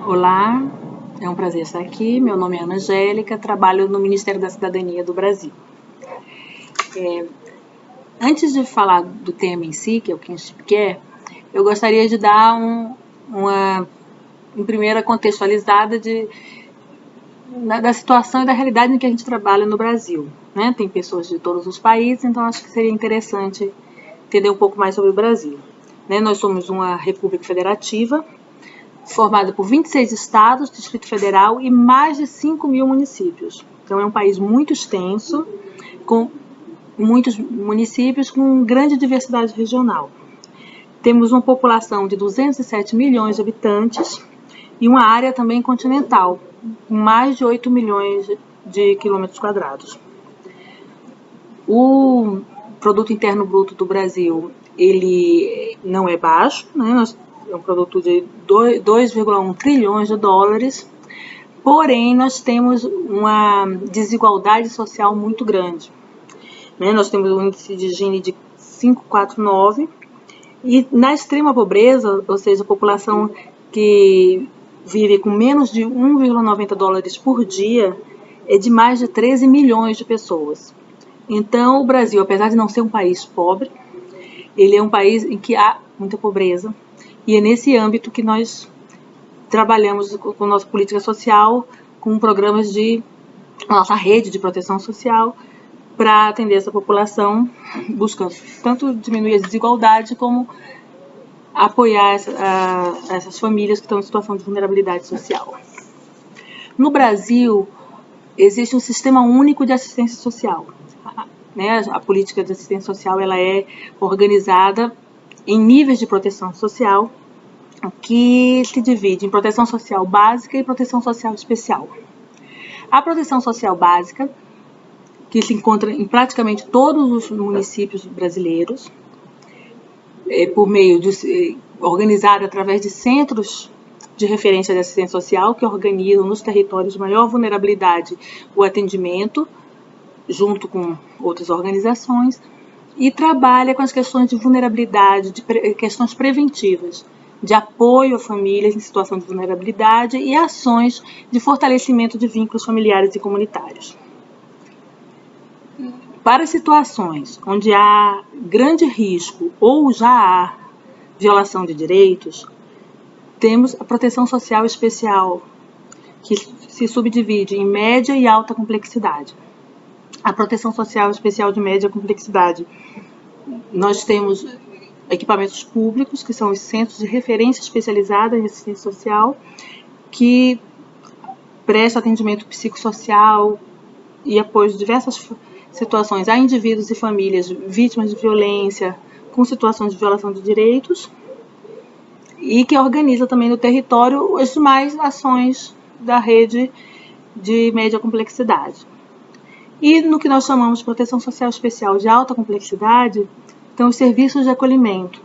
Olá, é um prazer estar aqui. Meu nome é Ana Angélica, trabalho no Ministério da Cidadania do Brasil. Antes de falar do tema em si, que é o Kinship Care, eu gostaria de dar uma primeira contextualizada da situação e da realidade em que a gente trabalha no Brasil, né? Tem pessoas de todos os países, então acho que seria interessante entender um pouco mais sobre o Brasil. Nós somos uma república federativa, formada por 26 estados, Distrito Federal e mais de 5 mil municípios. Então é um país muito extenso, com muitos municípios com grande diversidade regional. Temos uma população de 207 milhões de habitantes e uma área também continental, com mais de 8 milhões de quilômetros quadrados. O Produto Interno Bruto do Brasil, ele não é baixo, né? É um produto de 2,1 trilhões de dólares, porém nós temos uma desigualdade social muito grande. Nós temos um índice de Gini de 5,49 e na extrema pobreza, ou seja, a população que vive com menos de 1,90 dólares por dia, é de mais de 13 milhões de pessoas. Então o Brasil, apesar de não ser um país pobre, ele é um país em que há muita pobreza. E é nesse âmbito que nós trabalhamos com nossa política social, com programas de nossa rede de proteção social, para atender essa população, buscando tanto diminuir a desigualdade, como apoiar essas famílias que estão em situação de vulnerabilidade social. No Brasil, existe um sistema único de assistência social. A política de assistência social ela é organizada em níveis de proteção social, que se divide em proteção social básica e proteção social especial. A proteção social básica, que se encontra em praticamente todos os municípios brasileiros, organizada através de centros de referência de assistência social, que organizam nos territórios de maior vulnerabilidade o atendimento, junto com outras organizações, e trabalha com as questões de vulnerabilidade, questões preventivas, de apoio a famílias em situação de vulnerabilidade e ações de fortalecimento de vínculos familiares e comunitários. Para situações onde há grande risco ou já há violação de direitos, temos a proteção social especial, que se subdivide em média e alta complexidade. A proteção social especial de média complexidade, nós temos equipamentos públicos, que são os centros de referência especializada em assistência social, que presta atendimento psicossocial e apoio de diversas situações a indivíduos e famílias vítimas de violência, com situações de violação de direitos, e que organiza também no território as demais ações da rede de média complexidade. E no que nós chamamos de proteção social especial de alta complexidade, estão os serviços de acolhimento,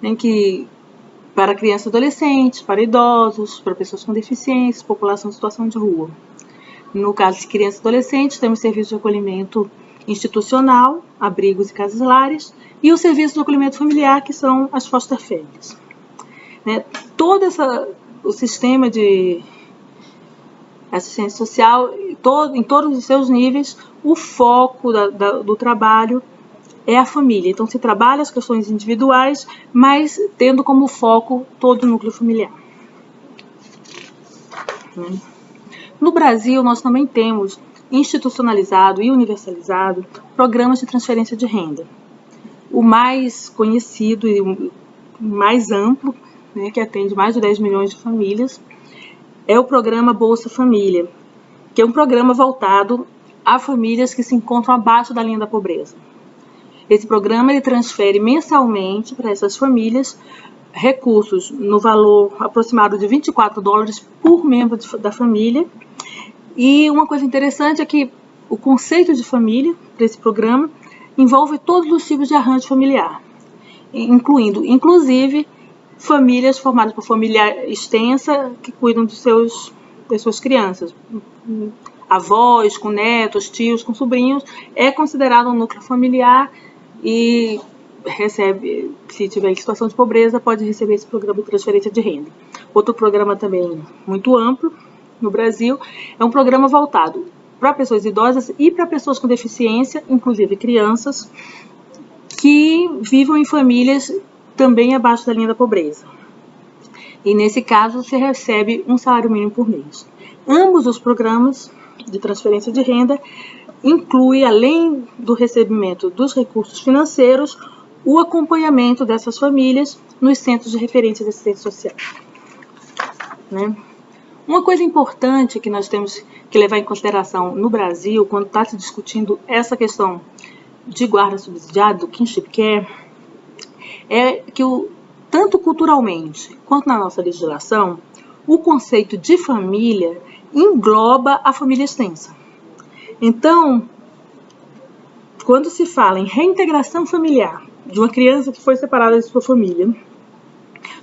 em que para crianças e adolescentes, para idosos, para pessoas com deficiência, população em situação de rua. No caso de crianças e adolescentes, temos serviços de acolhimento institucional, abrigos e casas lares, e o serviço de acolhimento familiar, que são as foster families. Todo o sistema de assistência social, em todos os seus níveis, o foco do trabalho é a família. Então, se trabalha as questões individuais, mas tendo como foco todo o núcleo familiar. No Brasil, nós também temos institucionalizado e universalizado programas de transferência de renda. O mais conhecido e o mais amplo, que atende mais de 10 milhões de famílias, é o programa Bolsa Família, que é um programa voltado a famílias que se encontram abaixo da linha da pobreza. Esse programa ele transfere mensalmente para essas famílias recursos no valor aproximado de 24 dólares por membro da família. E uma coisa interessante é que o conceito de família para esse programa envolve todos os tipos de arranjo familiar, inclusive famílias formadas por família extensa que cuidam das suas crianças. Avós, com netos, tios, com sobrinhos, é considerado um núcleo familiar e recebe, se tiver em situação de pobreza, pode receber esse programa de transferência de renda. Outro programa também muito amplo no Brasil é um programa voltado para pessoas idosas e para pessoas com deficiência, inclusive crianças, que vivam em famílias também abaixo da linha da pobreza. E nesse caso, você recebe um salário mínimo por mês. Ambos os programas de transferência de renda incluem, além do recebimento dos recursos financeiros, o acompanhamento dessas famílias nos centros de referência de assistência social. Né? Uma coisa importante que nós temos que levar em consideração no Brasil, quando está se discutindo essa questão de guarda subsidiada, do kinship care, é que tanto culturalmente quanto na nossa legislação, o conceito de família engloba a família extensa. Então, quando se fala em reintegração familiar de uma criança que foi separada de sua família,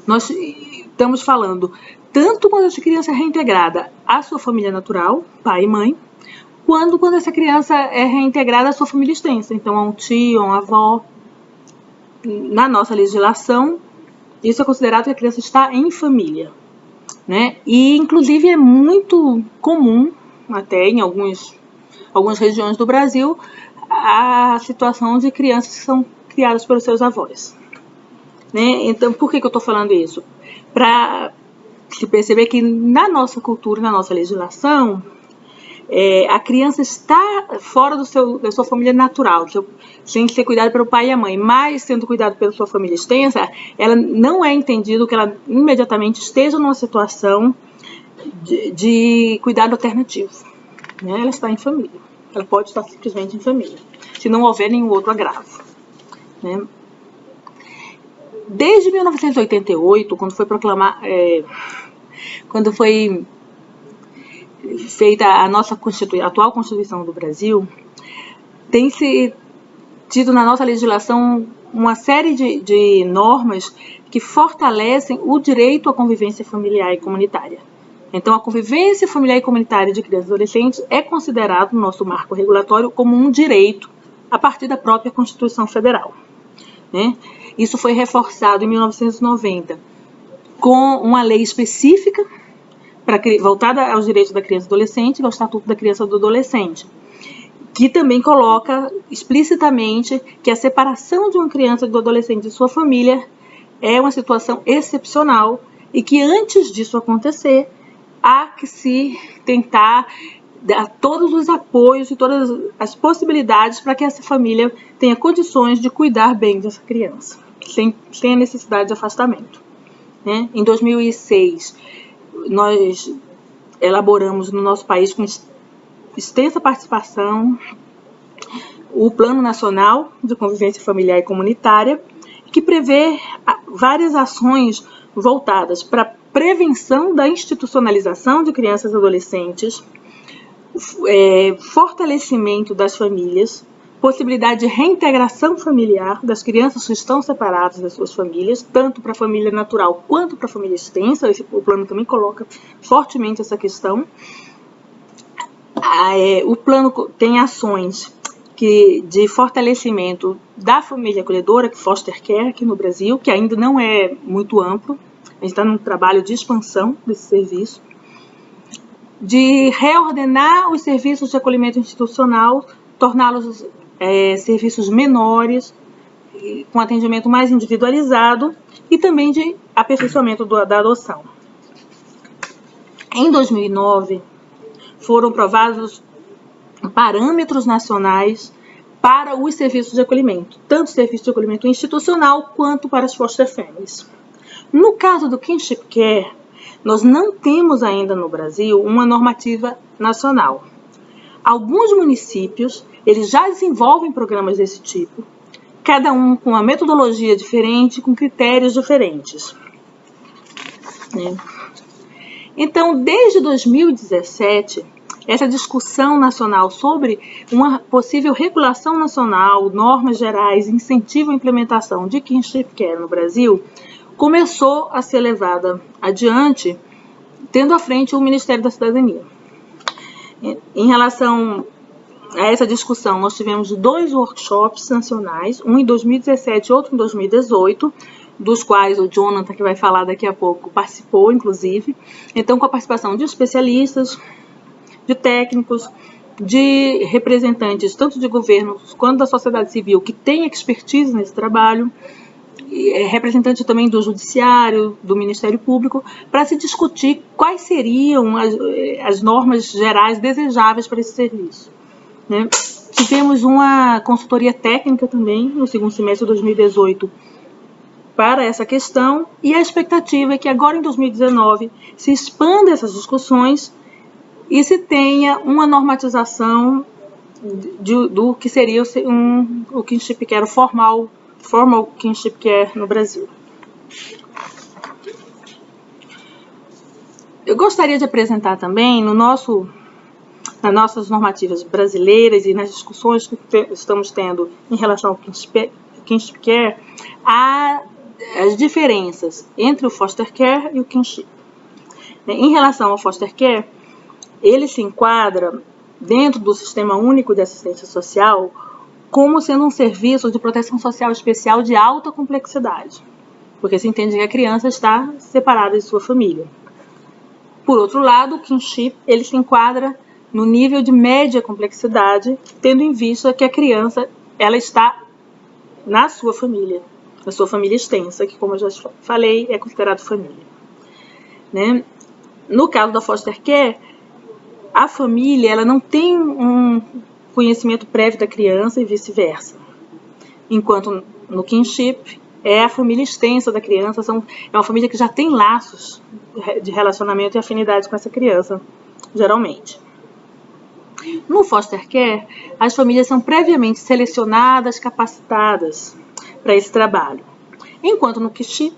nós estamos falando tanto quando essa criança é reintegrada à sua família natural, pai e mãe, quando essa criança é reintegrada à sua família extensa, então a um tio, a uma avó. Na nossa legislação, isso é considerado que a criança está em família, né? E, inclusive, é muito comum, até em algumas regiões do Brasil, a situação de crianças que são criadas pelos seus avós. Né? Então, por que eu estou falando isso? Para se perceber que na nossa cultura, na nossa legislação, a criança está fora da sua família natural, sem ser cuidada pelo pai e a mãe, mas sendo cuidada pela sua família extensa, ela não é entendido que ela imediatamente esteja numa situação de cuidado alternativo. Né? Ela está em família. Ela pode estar simplesmente em família, se não houver nenhum outro agravo. Né? Desde 1988, quando foi feita a nossa atual Constituição do Brasil, tem se tido na nossa legislação uma série de normas que fortalecem o direito à convivência familiar e comunitária. Então, a convivência familiar e comunitária de crianças e adolescentes é considerado no nosso marco regulatório como um direito a partir da própria Constituição Federal. Né? Isso foi reforçado em 1990 com uma lei específica voltada aos direitos da criança e adolescente, ao Estatuto da Criança e do Adolescente, que também coloca explicitamente que a separação de uma criança e do adolescente de sua família é uma situação excepcional e que antes disso acontecer, há que se tentar dar todos os apoios e todas as possibilidades para que essa família tenha condições de cuidar bem dessa criança, sem a necessidade de afastamento. Né? Em 2006, nós elaboramos no nosso país com extensa participação o Plano Nacional de Convivência Familiar e Comunitária, que prevê várias ações voltadas para a prevenção da institucionalização de crianças e adolescentes, fortalecimento das famílias, possibilidade de reintegração familiar das crianças que estão separadas das suas famílias, tanto para a família natural quanto para a família extensa. O plano também coloca fortemente essa questão. O plano tem ações de fortalecimento da família acolhedora, foster care aqui no Brasil, que ainda não é muito amplo. A gente está num trabalho de expansão desse serviço, de reordenar os serviços de acolhimento institucional, torná-los serviços menores, com atendimento mais individualizado e também de aperfeiçoamento da adoção. Em 2009, foram aprovados parâmetros nacionais para os serviços de acolhimento, tanto serviço de acolhimento institucional quanto para as foster families. No caso do kinship care, nós não temos ainda no Brasil uma normativa nacional. Alguns municípios, eles já desenvolvem programas desse tipo, cada um com uma metodologia diferente, com critérios diferentes. Então, desde 2017, essa discussão nacional sobre uma possível regulação nacional, normas gerais, incentivo à implementação de kinship care no Brasil, começou a ser levada adiante, tendo à frente o Ministério da Cidadania. Em relação a essa discussão, nós tivemos 2 workshops nacionais, um em 2017 e outro em 2018, dos quais o Jonathan, que vai falar daqui a pouco, participou, inclusive. Então, com a participação de especialistas, de técnicos, de representantes tanto de governos quanto da sociedade civil que tem expertise nesse trabalho, representante também do Judiciário, do Ministério Público, para se discutir quais seriam as normas gerais desejáveis para esse serviço, né? Tivemos uma consultoria técnica também no segundo semestre de 2018 para essa questão, e a expectativa é que agora em 2019 se expanda essas discussões e se tenha uma normatização do que seria o kinship care formal kinship care no Brasil. Eu gostaria de apresentar também nas nossas normativas brasileiras e nas discussões que estamos tendo em relação ao kinship care, as diferenças entre o foster care e o kinship. Em relação ao foster care, ele se enquadra dentro do Sistema Único de Assistência Social como sendo um serviço de proteção social especial de alta complexidade, porque se entende que a criança está separada de sua família. Por outro lado, o kinship, ele se enquadra no nível de média complexidade, tendo em vista que a criança ela está na sua família extensa, que, como eu já falei, é considerado família, né? No caso da foster care, a família ela não tem um conhecimento prévio da criança e vice-versa, enquanto no kinship é a família extensa da criança, é uma família que já tem laços de relacionamento e afinidade com essa criança, geralmente. No foster care, as famílias são previamente selecionadas, capacitadas para esse trabalho, enquanto no kinship,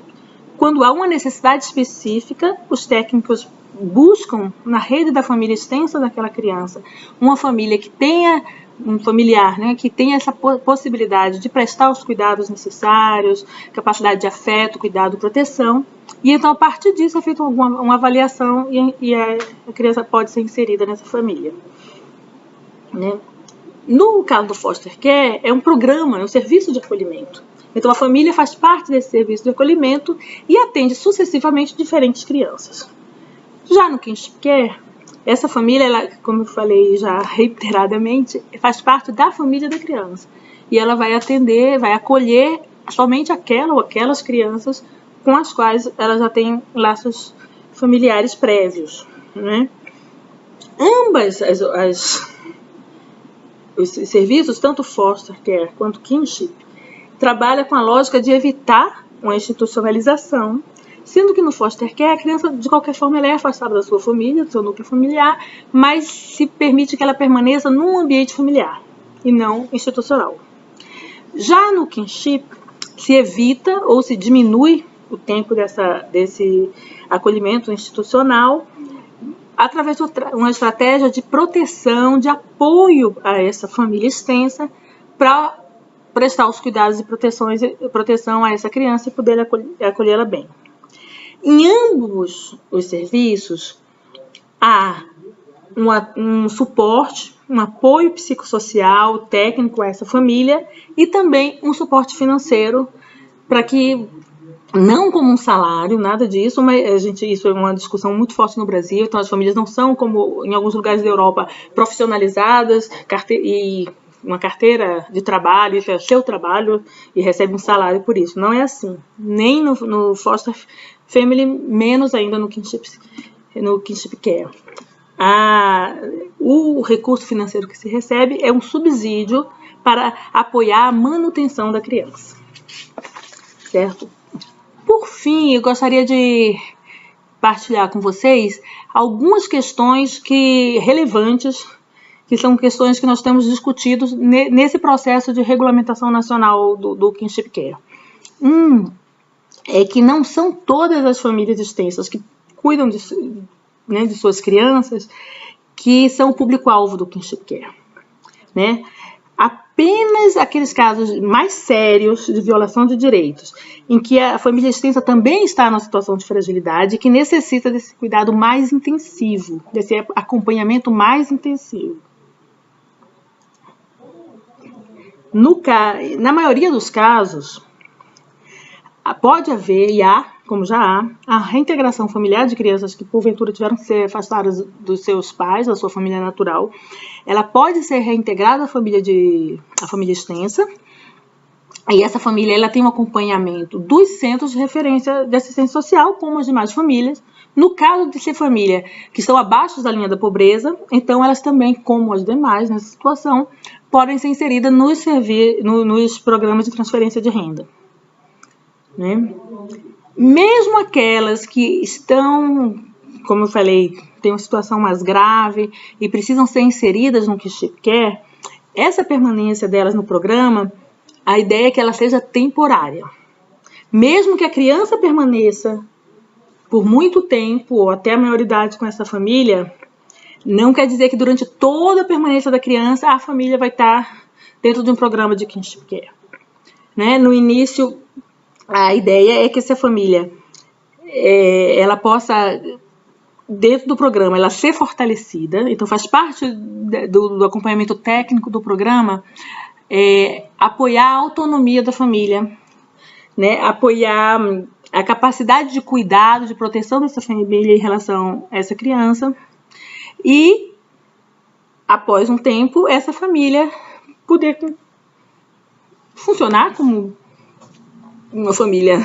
quando há uma necessidade específica, os técnicos buscam na rede da família extensa daquela criança uma família que tenha um familiar, né, que tenha essa possibilidade de prestar os cuidados necessários, capacidade de afeto, cuidado, proteção, e então a partir disso é feita uma avaliação e a criança pode ser inserida nessa família, né? No caso do foster care, é um programa, é um serviço de acolhimento. Então a família faz parte desse serviço de acolhimento e atende sucessivamente diferentes crianças. Já no kinship care, essa família, ela, como eu falei já reiteradamente, faz parte da família da criança. E ela vai atender, vai acolher somente aquela ou aquelas crianças com as quais ela já tem laços familiares prévios, né? Ambas os serviços, tanto foster care quanto kinship, trabalham com a lógica de evitar uma institucionalização, sendo que no foster care a criança, de qualquer forma, ela é afastada da sua família, do seu núcleo familiar, mas se permite que ela permaneça num ambiente familiar e não institucional. Já no kinship, se evita ou se diminui o tempo desse acolhimento institucional através de uma estratégia de proteção, de apoio a essa família extensa para prestar os cuidados e proteção a essa criança e poder acolhê-la bem. Em ambos os serviços, há um suporte, um apoio psicossocial, técnico a essa família e também um suporte financeiro para que, não como um salário, nada disso, mas isso é uma discussão muito forte no Brasil, então as famílias não são, como em alguns lugares da Europa, profissionalizadas e uma carteira de trabalho, isso é seu trabalho e recebe um salário por isso. Não é assim, nem no foster family, menos ainda no kinship care. O recurso financeiro que se recebe é um subsídio para apoiar a manutenção da criança, certo? Por fim, eu gostaria de partilhar com vocês algumas questões relevantes, que são questões que nós temos discutido nesse processo de regulamentação nacional do kinship care. É que não são todas as famílias extensas que cuidam de suas crianças que são o público-alvo do kinship care, né? Apenas aqueles casos mais sérios de violação de direitos, em que a família extensa também está numa situação de fragilidade e que necessita desse cuidado mais intensivo, desse acompanhamento mais intensivo. Na maioria dos casos, pode haver, e há, como já há, a reintegração familiar de crianças que porventura tiveram que ser afastadas dos seus pais, da sua família natural. Ela pode ser reintegrada à família extensa, e essa família ela tem um acompanhamento dos centros de referência de assistência social, como as demais famílias. No caso de ser família que estão abaixo da linha da pobreza, então elas também, como as demais nessa situação, podem ser inseridas nos programas de transferência de renda. Né? Mesmo aquelas que estão, como eu falei, tem uma situação mais grave e precisam ser inseridas no Kinship Care, essa permanência delas no programa, a ideia é que ela seja temporária. Mesmo que a criança permaneça por muito tempo ou até a maioridade com essa família, não quer dizer que durante toda a permanência da criança a família vai estar dentro de um programa de Kinship Care. Né? No início, a ideia é que essa família ela possa, dentro do programa, ela ser fortalecida. Então, faz parte do acompanhamento técnico do programa apoiar a autonomia da família, né? Apoiar a capacidade de cuidado, de proteção dessa família em relação a essa criança. E, após um tempo, essa família poder funcionar como uma família,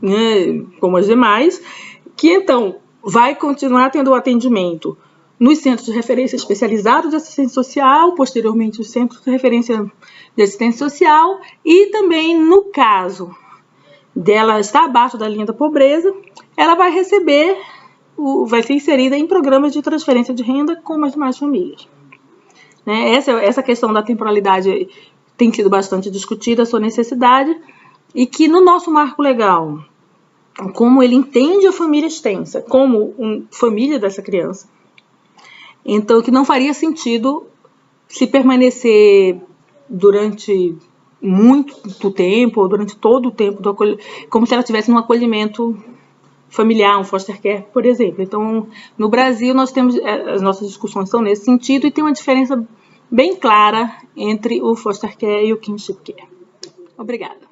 né, como as demais, que então vai continuar tendo o atendimento nos centros de referência especializados de assistência social, posteriormente os centros de referência de assistência social, e também no caso dela estar abaixo da linha da pobreza, ela vai receber, vai ser inserida em programas de transferência de renda como as demais famílias. Né? Essa questão da temporalidade tem sido bastante discutida, a sua necessidade, e que no nosso marco legal, como ele entende a família extensa como família dessa criança, então que não faria sentido se permanecer durante muito tempo, ou durante todo o tempo, como se ela estivesse num acolhimento familiar, um foster care, por exemplo. Então, no Brasil, nós temos, as nossas discussões são nesse sentido, e tem uma diferença bem clara entre o foster care e o kinship care. Obrigada.